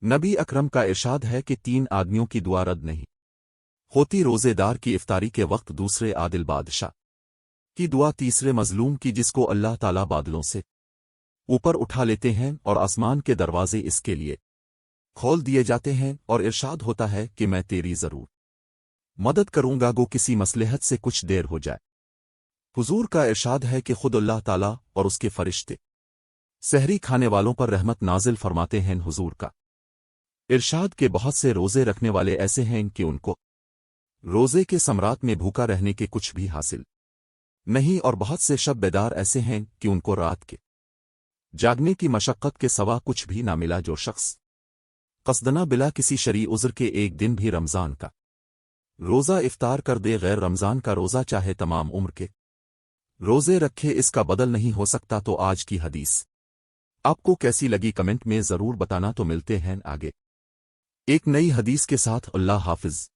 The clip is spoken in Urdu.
نبی اکرم کا ارشاد ہے کہ 3 آدمیوں کی دعا رد نہیں ہوتی: روزے دار کی افطاری کے وقت، دوسرے عادل بادشاہ کی دعا، تیسرے مظلوم کی جس کو اللہ تعالیٰ بادلوں سے اوپر اٹھا لیتے ہیں اور آسمان کے دروازے اس کے لیے کھول دیے جاتے ہیں، اور ارشاد ہوتا ہے کہ میں تیری ضرور مدد کروں گا گو کسی مصلحت سے کچھ دیر ہو جائے۔ حضور کا ارشاد ہے کہ خود اللہ تعالیٰ اور اس کے فرشتے سحری کھانے والوں پر رحمت نازل فرماتے ہیں۔ حضور کا ارشاد کے بہت سے روزے رکھنے والے ایسے ہیں کہ ان کو روزے کے ثمرات میں بھوکا رہنے کے کچھ بھی حاصل نہیں، اور بہت سے شب بیدار ایسے ہیں کہ ان کو رات کے جاگنے کی مشقت کے سوا کچھ بھی نہ ملا۔ جو شخص قصدنا بلا کسی شرعی عذر کے ایک دن بھی رمضان کا روزہ افطار کر دے، غیر رمضان کا روزہ چاہے تمام عمر کے روزے رکھے، اس کا بدل نہیں ہو سکتا۔ تو آج کی حدیث آپ کو کیسی لگی کمنٹ میں ضرور بتانا۔ تو ملتے ہیں آگے ایک نئی حدیث کے ساتھ۔ اللہ حافظ۔